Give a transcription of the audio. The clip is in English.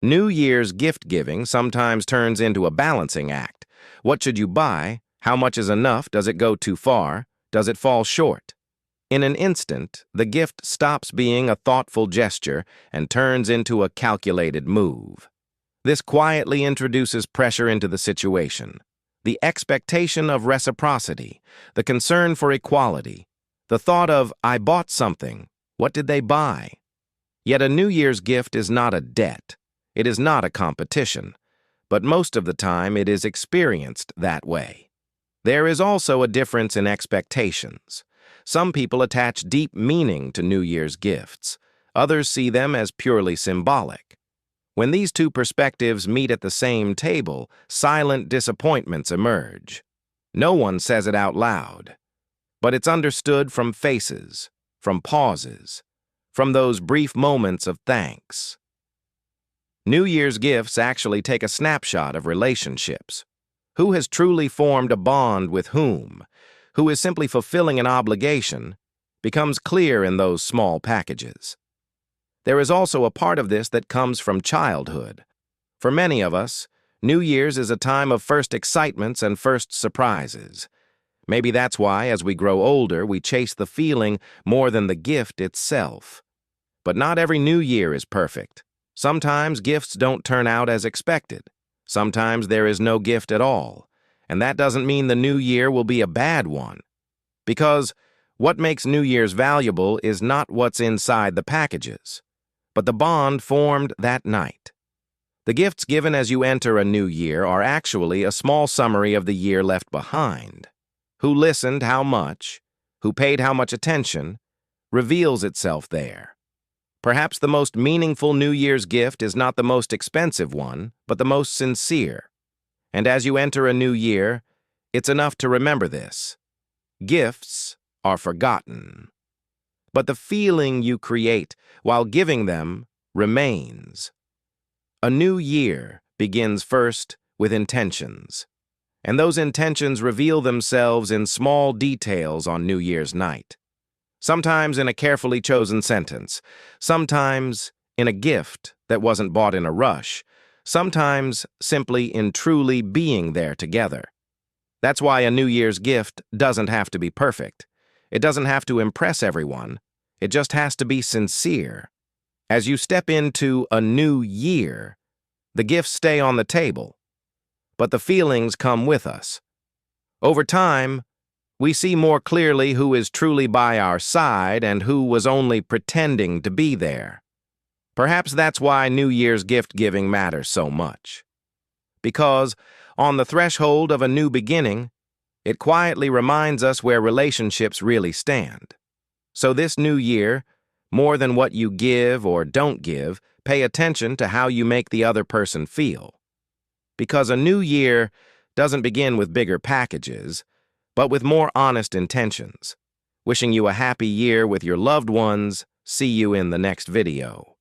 New Year's gift giving sometimes turns into a balancing act. What should you buy? How much is enough? Does it go too far? Does it fall short? In an instant, the gift stops being a thoughtful gesture and turns into a calculated move. This quietly introduces pressure into the situation. The expectation of reciprocity, the concern for equality, the thought of, I bought something, what did they buy? Yet a New Year's gift is not a debt. It is not a competition, but most of the time it is experienced that way. There is also a difference in expectations. Some people attach deep meaning to New Year's gifts. Others see them as purely symbolic. When these two perspectives meet at the same table, silent disappointments emerge. No one says it out loud, but it's understood from faces, from pauses, from those brief moments of thanks. New Year's gifts actually take a snapshot of relationships. Who has truly formed a bond with whom? Who is simply fulfilling an obligation becomes clear in those small packages. There is also a part of this that comes from childhood. For many of us, New Year's is a time of first excitements and first surprises. Maybe that's why, as we grow older, we chase the feeling more than the gift itself. But not every New Year is perfect. Sometimes gifts don't turn out as expected. Sometimes there is no gift at all. And that doesn't mean the new year will be a bad one. Because what makes New Year's valuable is not what's inside the packages, but the bond formed that night. The gifts given as you enter a new year are actually a small summary of the year left behind. Who listened how much, who paid how much attention, reveals itself there. Perhaps the most meaningful New Year's gift is not the most expensive one, but the most sincere. And as you enter a new year, it's enough to remember this. Gifts are forgotten, but the feeling you create while giving them remains. A new year begins first with intentions, and those intentions reveal themselves in small details on New Year's night. Sometimes in a carefully chosen sentence, sometimes in a gift that wasn't bought in a rush, sometimes simply in truly being there together. That's why a New Year's gift doesn't have to be perfect. It doesn't have to impress everyone. It just has to be sincere. As you step into a new year, the gifts stay on the table, but the feelings come with us. Over time, we see more clearly who is truly by our side and who was only pretending to be there. Perhaps that's why New Year's gift-giving matters so much. Because, on the threshold of a new beginning, it quietly reminds us where relationships really stand. So this new year, more than what you give or don't give, pay attention to how you make the other person feel. Because a new year doesn't begin with bigger packages, but with more honest intentions. Wishing you a happy year with your loved ones. See you in the next video.